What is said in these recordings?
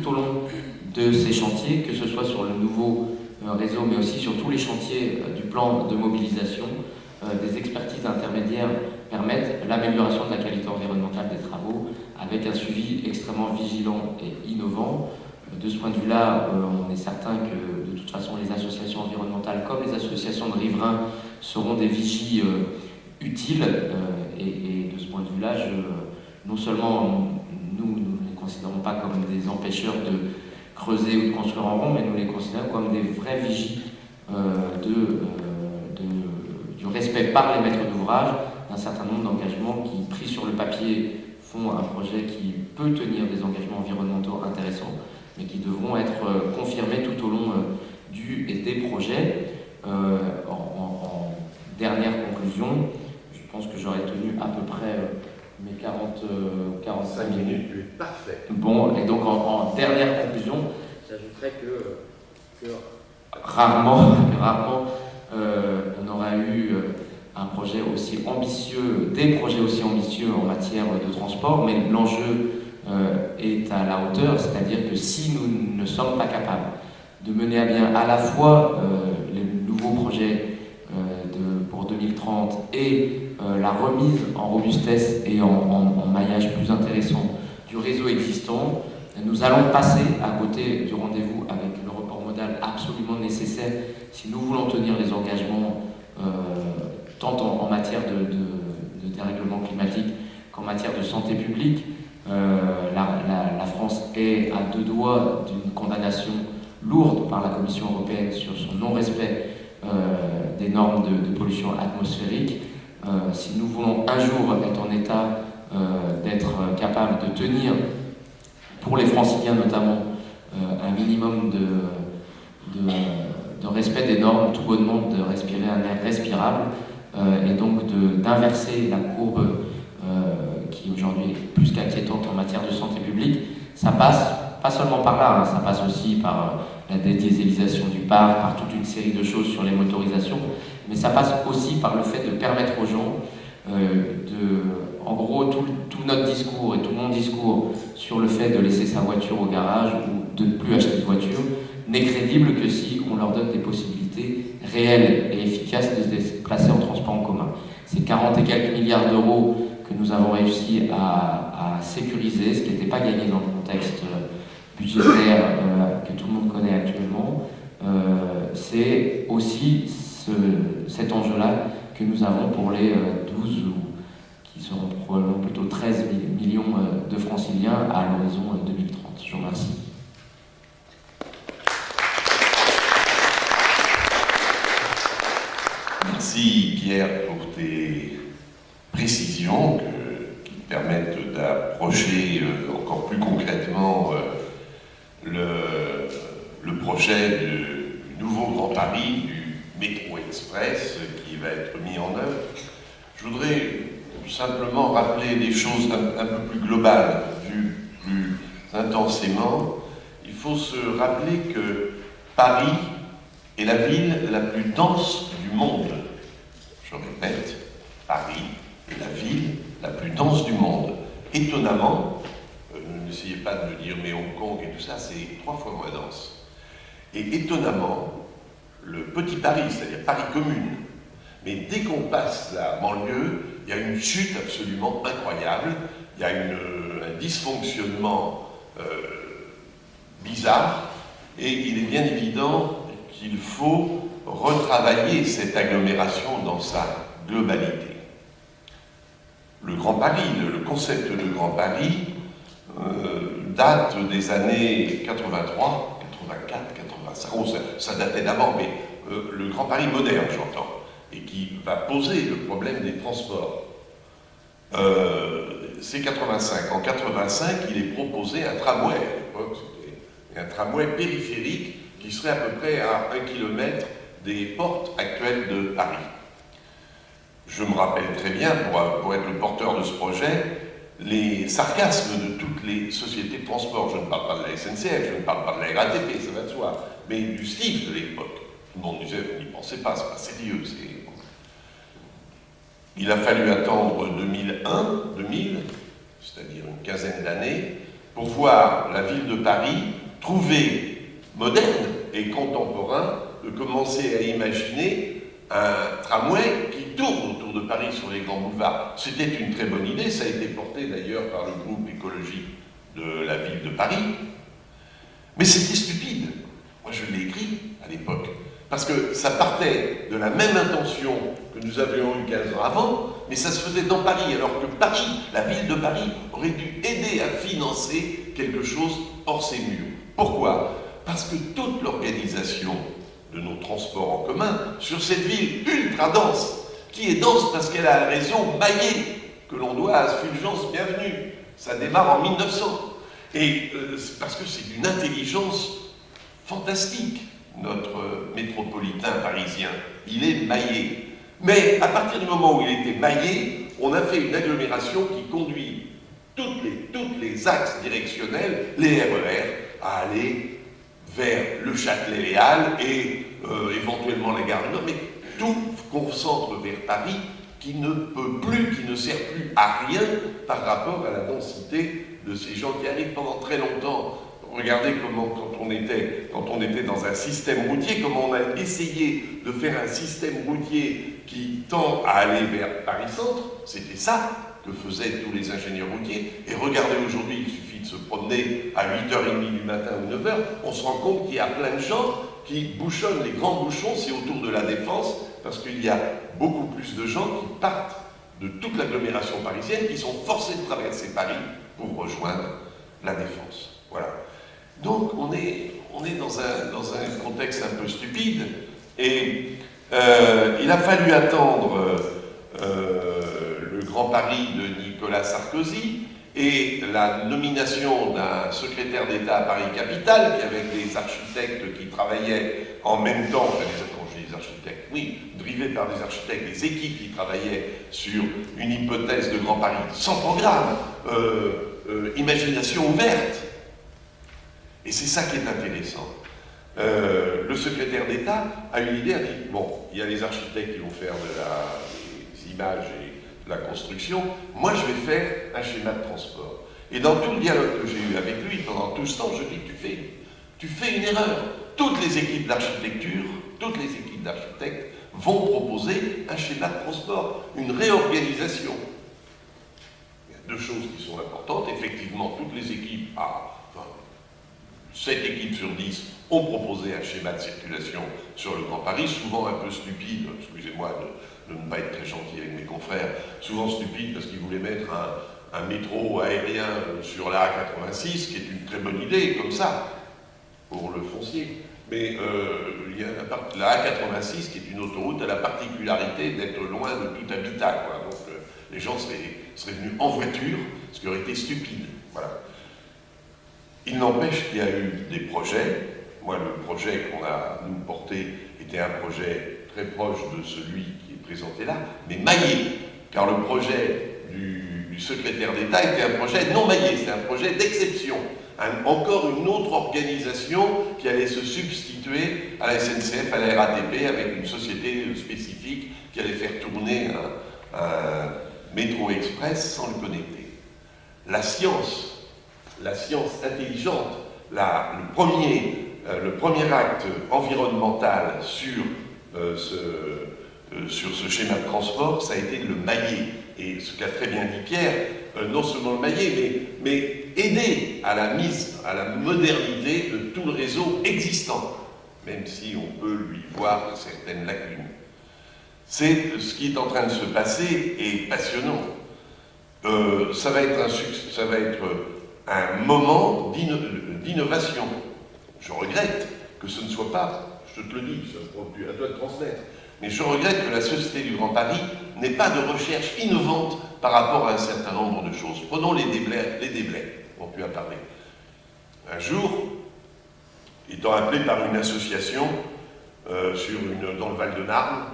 tout au long de ces chantiers, que ce soit sur le nouveau réseau, mais aussi sur tous les chantiers du plan de mobilisation, des expertises intermédiaires permettent l'amélioration de la qualité environnementale des travaux, avec un suivi extrêmement vigilant et innovant. De ce point de vue-là, on est certain que de toute façon les associations environnementales comme les associations de riverains seront des vigies utiles, et de ce point de vue-là, non seulement nous ne les considérons pas comme des empêcheurs de creuser ou de construire en rond, mais nous les considérons comme des vrais vigies du respect par les maîtres d'ouvrage d'un certain nombre d'engagements qui, pris sur le papier, font un projet qui peut tenir des engagements environnementaux intéressants, mais qui devront être confirmés tout au long du et des projets. En dernière conclusion, je pense que j'aurais tenu à peu près mes 45 minutes. Oui, parfait. Bon, et donc en dernière conclusion, j'ajouterais que rarement on aura eu un projet aussi ambitieux, des projets aussi ambitieux en matière de transport, mais l'enjeu est à la hauteur, c'est-à-dire que si nous ne sommes pas capables de mener à bien à la fois les nouveaux projets pour 2030 et la remise en robustesse et en maillage plus intéressant du réseau existant, nous allons passer à côté du rendez-vous avec le report modal absolument nécessaire si nous voulons tenir les engagements tant en matière de dérèglement climatique qu'en matière de santé publique. La France est à deux doigts d'une condamnation lourde par la Commission européenne sur son non-respect des normes de pollution atmosphérique. Si nous voulons un jour être en état d'être capable de tenir, pour les Franciliens notamment, un minimum de respect des normes, tout bonnement de respirer un air respirable, et donc d'inverser la courbe qui aujourd'hui est plus qu'inquiétante en matière de santé publique, ça passe pas seulement par là, ça passe aussi par la dédiésélisation du parc, par toute une série de choses sur les motorisations, mais ça passe aussi par le fait de permettre aux gens en gros, tout notre discours et tout mon discours sur le fait de laisser sa voiture au garage ou de ne plus acheter de voiture n'est crédible que si on leur donne des possibilités réelles et efficaces de se déplacer en transport en commun. C'est 40 et quelques milliards d'euros que nous avons réussi à sécuriser, ce qui n'était pas gagné dans le contexte budgétaire que tout le monde connaît actuellement. C'est aussi cet enjeu-là que nous avons pour les 12 ou qui seront probablement plutôt 13 millions de franciliens à l'horizon 2030. Je vous remercie. Merci Pierre pour tes précisions qui permettent d'approcher encore plus concrètement le projet du nouveau Grand Paris, du métro express qui va être mis en œuvre. Je voudrais simplement rappeler des choses un peu plus globales, vues plus intensément. Il faut se rappeler que Paris est la ville la plus dense du monde. Je répète, Paris est la ville la plus dense du monde. Étonnamment, n'essayez pas de me dire mais Hong Kong et tout ça, c'est 3 fois moins dense. Et étonnamment, le petit Paris, c'est-à-dire Paris commune, mais dès qu'on passe la banlieue, il y a une chute absolument incroyable, il y a un dysfonctionnement bizarre, et il est bien évident qu'il faut retravailler cette agglomération dans sa globalité. Le Grand Paris, le concept de Grand Paris, date des années 83, 84, 85, oh, ça datait d'avant, mais le Grand Paris moderne, j'entends, et qui va poser le problème des transports. C'est 85. En 85, il est proposé un tramway, à l'époque, c'était un tramway périphérique qui serait à peu près à 1 km des portes actuelles de Paris. Je me rappelle très bien, pour être le porteur de ce projet, les sarcasmes de toutes les sociétés de transport. Je ne parle pas de la SNCF, je ne parle pas de la RATP, ça va de soi, mais du STIF de l'époque. Tout le monde disait, vous n'y pensez pas, c'est pas sérieux. Il a fallu attendre 2001, 2000, c'est-à-dire une quinzaine d'années, pour voir la ville de Paris trouver moderne et contemporain de commencer à imaginer un tramway qui tourne autour de Paris sur les grands boulevards. C'était une très bonne idée, ça a été porté d'ailleurs par le groupe écologique de la ville de Paris, mais c'était stupide. Moi je l'ai écrit à l'époque, parce que ça partait de la même intention que nous avions eu 15 ans avant, mais ça se faisait dans Paris, alors que Paris, la ville de Paris, aurait dû aider à financer quelque chose hors ses murs. Pourquoi? Parce que toute l'organisation de nos transports en commun sur cette ville ultra dense, qui est dense parce qu'elle a un réseau maillé, que l'on doit à Fulgence Bienvenue. Ça démarre en 1900. Et parce que c'est d'une intelligence fantastique, notre métropolitain parisien. Il est maillé. Mais à partir du moment où il était maillé, on a fait une agglomération qui conduit toutes les axes directionnels, les RER, à aller vers le Châtelet-Les Halles et éventuellement la gare du Nord, mais tout concentre vers Paris qui ne peut plus, qui ne sert plus à rien par rapport à la densité de ces gens qui arrivent pendant très longtemps. Regardez comment, quand on était dans un système routier, comment on a essayé de faire un système routier qui tend à aller vers Paris-Centre, c'était ça que faisaient tous les ingénieurs routiers. Et regardez aujourd'hui, il suffit de se promener à 8h30 du matin ou 9h, on se rend compte qu'il y a plein de gens qui bouchonnent, les grands bouchons, c'est autour de la Défense, parce qu'il y a beaucoup plus de gens qui partent de toute l'agglomération parisienne, qui sont forcés de traverser Paris pour rejoindre la Défense. Voilà. Donc on est dans un contexte un peu stupide, et il a fallu attendre le Grand Paris de Nicolas Sarkozy et la nomination d'un secrétaire d'État à Paris-Capitale, qui avec des architectes qui travaillaient en même temps, enfin quand je dis des architectes, oui, drivés par des architectes, des équipes qui travaillaient sur une hypothèse de Grand Paris sans programme, imagination ouverte. Et c'est ça qui est intéressant. Le secrétaire d'État a eu l'idée, a dit, bon, il y a les architectes qui vont faire des images et de la construction, moi je vais faire un schéma de transport. Et dans tout le dialogue que j'ai eu avec lui, pendant tout ce temps, je dis, tu fais une erreur. Toutes les équipes d'architecture, toutes les équipes d'architectes vont proposer un schéma de transport, une réorganisation. Il y a deux choses qui sont importantes. Effectivement, toutes les équipes, 7 équipes sur 10 ont proposé un schéma de circulation sur le Grand Paris, souvent un peu stupide, excusez-moi de ne pas être très gentil avec mes confrères, souvent stupide parce qu'ils voulaient mettre un métro aérien sur la A86, qui est une très bonne idée, comme ça, pour le foncier. Mais il y a la A86, qui est une autoroute, a la particularité d'être loin de tout habitat, quoi. Donc les gens seraient venus en voiture, ce qui aurait été stupide. Voilà. Il n'empêche qu'il y a eu des projets. Moi, le projet qu'on a, nous, porté était un projet très proche de celui qui est présenté là, mais maillé, car le projet du secrétaire d'État était un projet non maillé, c'est un projet d'exception. Encore une autre organisation qui allait se substituer à la SNCF, à la RATP, avec une société spécifique qui allait faire tourner un métro express sans le connecter. La science intelligente, le premier acte environnemental sur ce schéma de transport, ça a été de le mailler. Et ce qu'a très bien dit Pierre, non seulement le mailler, mais aider à la mise, à la modernité de tout le réseau existant, même si on peut lui voir certaines lacunes. C'est ce qui est en train de se passer et passionnant. Ça va être un moment d'innovation. Je regrette que ce ne soit pas, je te le dis, à toi de transmettre, mais je regrette que la Société du Grand Paris n'ait pas de recherche innovante par rapport à un certain nombre de choses. Prenons les déblais dont tu as parlé. Un jour, étant appelé par une association dans le Val-de-Marne,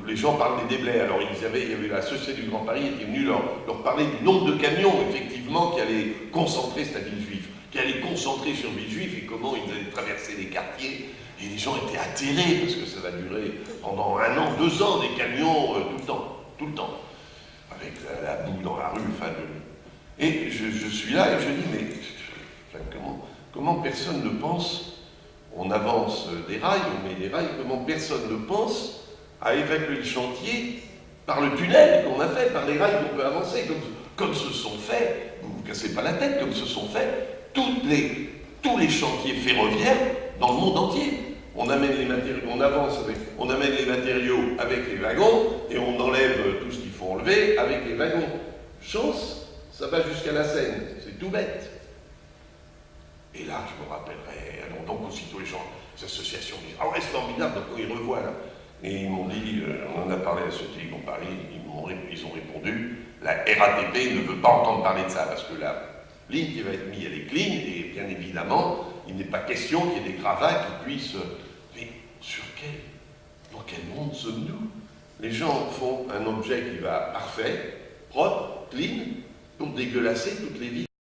les gens parlent des déblais. Alors il y avait la Société du Grand Paris qui est venue leur parler du nombre de camions, effectivement, qui allaient concentrer cette ville juive, qui allaient concentrer sur Villejuif et comment ils allaient traverser les quartiers. Et les gens étaient atterrés parce que ça va durer pendant 1 an, 2 ans, des camions tout le temps, avec la boue dans la rue. Et je suis là et je dis, mais enfin, comment personne ne pense, on avance des rails, on met des rails, comment personne ne pense à évacuer le chantier par le tunnel qu'on a fait, par les rails qu'on peut avancer, comme se sont faits, vous ne vous cassez pas la tête, comme se sont faits tous les chantiers ferroviaires dans le monde entier. On amène les matériaux, on amène les matériaux avec les wagons et on enlève tout ce qu'il faut enlever avec les wagons. Chance, ça va jusqu'à la Seine, c'est tout bête. Et là, je me rappellerai, alors donc aussitôt les associations disent « Ah ouais, c'est formidable, donc ils revoient là ». Et ils m'ont dit, on en a parlé à ceux qui ont Paris, ils ont répondu « La RATP ne veut pas entendre parler de ça, parce que la ligne qui va être mise, elle est clean, et bien évidemment, il n'est pas question qu'il y ait des gravats qui puissent... » Mais dans quel monde sommes-nous? Les gens font un objet qui va parfait, propre, clean, pour dégueulasser toutes les villes.